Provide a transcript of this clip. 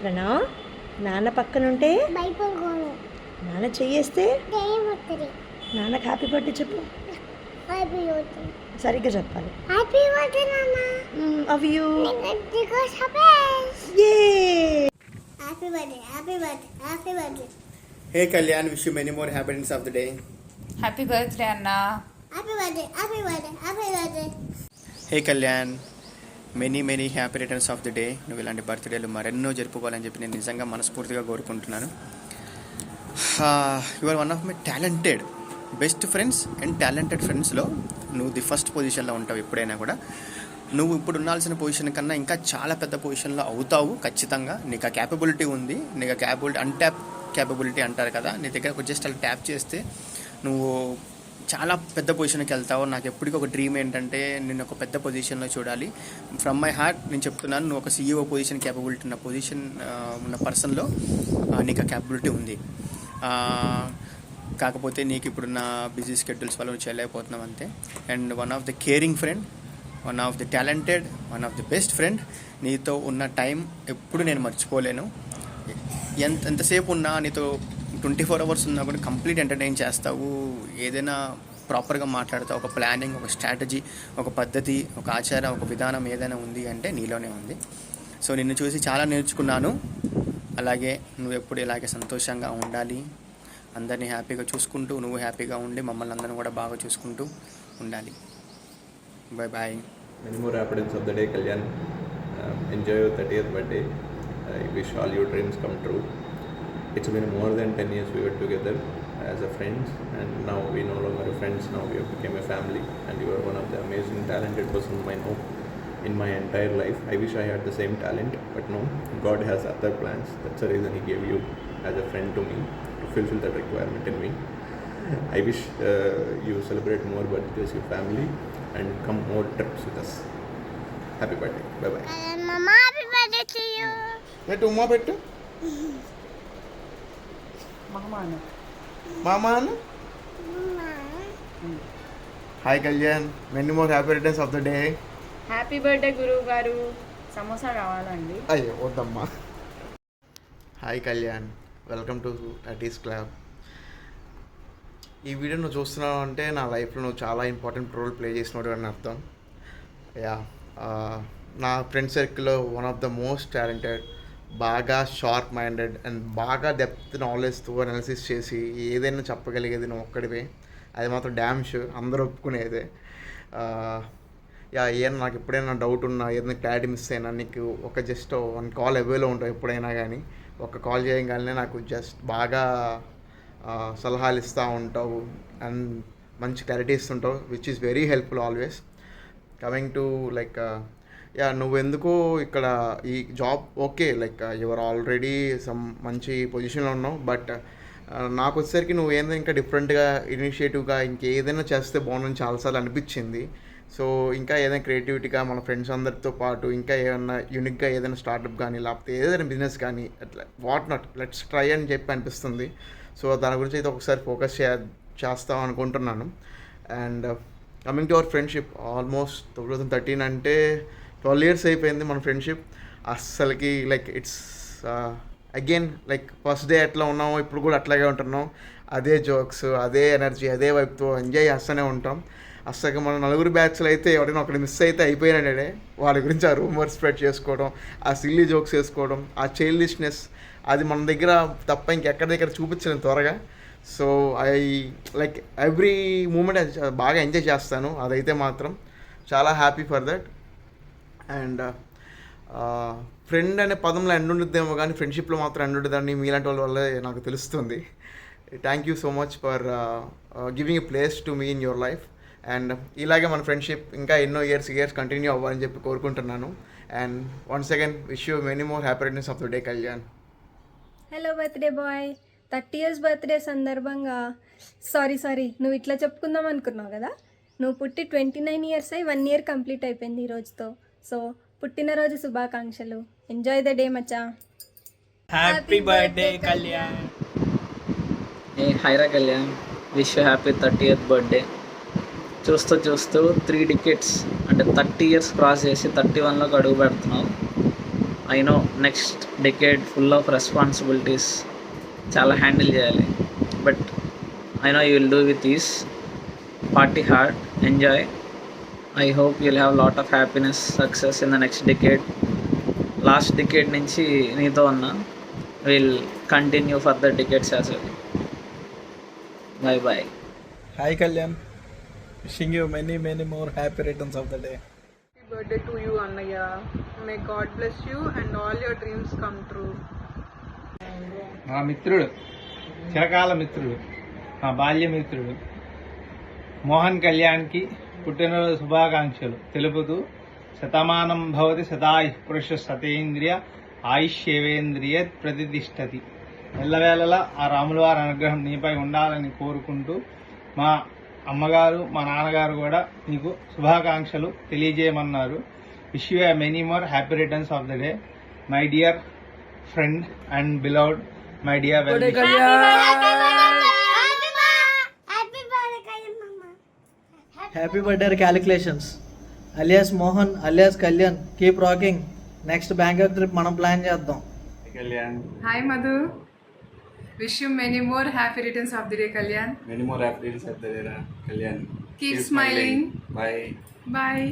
ప్రణవ్, నాన్న పక్కనుంటే భయపడుకోను. నాన్న చెయ్యేస్తే దయ్యమొత్తది. నాన్నకు హ్యాపీ బర్త్డే చెప్పు. Happy birthday. సరిగ్గా చెప్పాలి. హ్యాపీ బర్త్డే నాన్న. How you. నీకు surprise. A happy birthday, happy birthday, happy birthday. Hey Kalyan, wish you many more happiness of the day. Happy birthday అన్న. Happy birthday, happy birthday, happy birthday. Hey Kalyan, many happy returns of the day. నువ్వు ఇలాంటి బర్త్డేలు మరెన్నో జరుపుకోవాలని చెప్పి నేను నిజంగా మనస్ఫూర్తిగా కోరుకుంటున్నాను. You are one of my talented best friends and talented ఫ్రెండ్స్లో నువ్వు ది ఫస్ట్ పొజిషన్లో ఉంటావు. ఎప్పుడైనా కూడా నువ్వు ఇప్పుడు ఉండాల్సిన పొజిషన్ కన్నా ఇంకా చాలా పెద్ద పొజిషన్లో అవుతావు ఖచ్చితంగా. నీకు ఆ క్యాపబిలిటీ ఉంది. నీకు ఆ క్యాపబిలిటీ అన్ట్యాప్ క్యాపబిలిటీ అంటారు కదా, నీ దగ్గర జస్ట్ అలా ట్యాప్ చేస్తే నువ్వు చాలా పెద్ద పొజిషన్కి వెళ్తావు. నాకు ఎప్పటికీ ఒక డ్రీమ్ ఏంటంటే నేను ఒక పెద్ద పొజిషన్లో చూడాలి. ఫ్రమ్ మై హార్ట్ నేను చెప్తున్నాను, నువ్వు ఒక CEO పొజిషన్ క్యాపబిలిటీ ఉన్న పొజిషన్ ఉన్న పర్సన్లో నీకు ఆ క్యాపబిలిటీ ఉంది. కాకపోతే నీకు ఇప్పుడున్న బిజీ స్కెడ్యూల్స్ వల్ల నువ్వు చేయలేకపోతున్నావు అంతే. And one of the caring friend, one of the talented, one of the best friend. నీతో ఉన్న టైం ఎప్పుడు నేను మర్చిపోలేను. ఎంతసేపు ఉన్నా నీతో 24 hours ఉన్నా కూడా కంప్లీట్ ఎంటర్టైన్ చేస్తావు. ఏదైనా ప్రాపర్గా మాట్లాడతావు. ఒక ప్లానింగ్, ఒక స్ట్రాటజీ, ఒక పద్ధతి, ఒక ఆచారం, ఒక విధానం ఏదైనా ఉంది అంటే నీలోనే ఉంది. సో నిన్ను చూసి చాలా నేర్చుకున్నాను. అలాగే నువ్వు ఎప్పుడు ఇలాగే సంతోషంగా ఉండాలి, అందరినీ హ్యాపీగా చూసుకుంటూ నువ్వు హ్యాపీగా ఉండి మమ్మల్ని అందరిని కూడా బాగా చూసుకుంటూ ఉండాలి. Bye bye. Many more happiness of the day, Kalyan. Enjoy your 30th birthday. I wish all your dreams come true. It's been more than 10 years we were together as a friends, and now we no longer are friends. Now we have become a family, and you are one of the amazing, talented persons I know in my entire life. I wish I had the same talent, but no, God has other plans. That's the reason He gave you as a friend to me to fulfill that requirement in me. I wish you celebrate more birthdays with your family and come more trips with us. Happy birthday. Bye bye. Mama, happy birthday to you. పెట్టు ఉమ్మా పెట్టు. మామాను. Hi Kalyan, many more happy returns of the day. Happy birthday గురువు గారు. సమోసా కావాలండి. అయ్యో వద్దమ్మా. Hi Kalyan, welcome to అటీస్ క్లబ్. ఈ వీడియో నువ్వు చూస్తున్నావు అంటే నా లైఫ్లో నువ్వు చాలా ఇంపార్టెంట్ రోల్ ప్లే చేసినాడు అని అర్థం. యా, నా ఫ్రెండ్ సర్కిల్లో one of the most talented, బాగా షార్ప్ మైండెడ్ అండ్ బాగా డెప్త్ నాలెడ్జ్తో అనాలిసిస్ చేసి ఏదైనా చెప్పగలిగేది నువ్వు ఒక్కడివే. అది మాత్రం డ్యామ్ షూర్, అందరూ ఒప్పుకునేదే. యా, ఏదైనా నాకు ఎప్పుడైనా డౌట్ ఉన్నా, ఏదైనా క్లారిటీ మిస్ అయినా నీకు ఒక జస్ట్ 1 call అవైలో ఉంటావు. ఎప్పుడైనా కానీ ఒక కాల్ చేయగానే నాకు జస్ట్ బాగా సలహాలు ఇస్తూ ఉంటావు అండ్ మంచి క్లారిటీ ఇస్తుంటావు, which is very helpful always. Coming to like yeah, నువ్వెందుకు ఇక్కడ ఈ job okay, like your already some మంచి పొజిషన్లో ఉన్నావు, బట్ నాకు వచ్చేసరికి నువ్వు ఏదైనా ఇంకా డిఫరెంట్గా ఇనిషియేటివ్గా ఇంకేదైనా చేస్తే బాగుందని చాలాసార్లు అనిపించింది. సో ఇంకా ఏదైనా క్రియేటివిటీగా మన ఫ్రెండ్స్ అందరితో పాటు ఇంకా ఏదైనా యూనిక్గా ఏదైనా స్టార్టప్ కానీ లేకపోతే ఏదైనా బిజినెస్ కానీ అట్లా వాట్ నాట్ లెట్స్ ట్రై అని చెప్పి అనిపిస్తుంది. సో దాని గురించి అయితే ఒకసారి ఫోకస్ చేస్తాం అనుకుంటున్నాను. And coming to our friendship, almost 2013 అంటే 12 years అయిపోయింది మన ఫ్రెండ్షిప్. అస్సలకి like it's again like first day ఎట్లా ఉన్నామో ఇప్పుడు కూడా అట్లాగే ఉంటున్నాం. అదే జోక్స్, అదే ఎనర్జీ, అదే వైపుతో ఎంజాయ్ చేస్తూనే ఉంటాం. అసలు మన నలుగురు బ్యాచ్లు అయితే ఎవరైనా ఒకటి మిస్ అయితే అయిపోయినాడే, వాళ్ళ గురించి ఆ రూమర్ స్ప్రెడ్ చేసుకోవడం, ఆ సిల్లీ జోక్స్ వేసుకోవడం, ఆ చైల్డిష్నెస్, అది మన దగ్గర తప్ప ఇంకెక్కడి దగ్గర చూపించలేను త్వరగా. So I like every moment బాగా ఎంజాయ్ చేస్తాను. అదైతే మాత్రం చాలా happy for that. And friend అనే పదంలో ఎండ్ ఉండుద్దేమో కానీ ఫ్రెండ్షిప్లో మాత్రం ఎండ్ ఉండదని మీలాంటి వాళ్ళ వల్లే నాకు తెలుస్తుంది. Thank you so much for giving a place to me in your life. And ఇలాగే మన ఫ్రెండ్షిప్ ఇంకా ఎన్నో ఇయర్స్ కంటిన్యూ అవ్వాలని చెప్పి కోరుకుంటున్నాను. And once again wish you many more happy returns of the day Kalyan. Hello birthday boy, 30 years birthday సందర్భంగా sorry నువ్వు ఇట్లా చెప్పుకుందాం అనుకున్నావు కదా. నువ్వు పుట్టి 29 years అయి 1 year కంప్లీట్ అయిపోయింది ఈ రోజుతో. సో పుట్టినరోజు శుభాకాంక్షలు. ఎంజాయ్ ద డే మచ్చా. Happy birthday Kalyan. హైరా Kalyan, wish you happy 30th birthday. చూస్తూ 3 decades అంటే 30 years క్రాస్ చేసి 31లోకి అడుగు పెడుతున్నావు. I know next decade full of responsibilities చాలా హ్యాండిల్ చేయాలి. But I know you will do with ease. Party hard, enjoy. I hope you'll have lot of happiness, success in the next decade. Last decade నుంచి నీతో ఉన్నా, will continue further decades as well. Bye bye. Hi Kalyan, wishing you many more happy returns of the day. Happy birthday to you, Annaya. May God bless you and all your dreams come true. మా మిత్రుడు, చిరకాల మిత్రుడు, మా బాల్య మిత్రుడు మోహన్ కళ్యాణ్కి పుట్టినరోజు శుభాకాంక్షలు తెలుపుతూ, శతమానం భవతి శతాయు పురుష సతేంద్రియ ఆయుష్యేవేంద్రియ ప్రతిష్టతి. ఎల్లవేళలా ఆ రాముల వారి అనుగ్రహం నీపై ఉండాలని కోరుకుంటూ, మా అమ్మగారు మా నాన్నగారు కూడా నీకు శుభాకాంక్షలు తెలియజేయమన్నారు. Wish you many more happy returns of the day my dear friend and beloved, my dear well Happy birthday, Mama. Happy birthday calculations. Alias Mohan, alias Kalyan. Keep rocking. Next Bangkok trip మనం plan చేద్దాం. Hi, Madhu. Wish you many more happy returns of the day, Kalyan. Many more happy returns of the day, Kalyan. Keep smiling. Bye. Bye.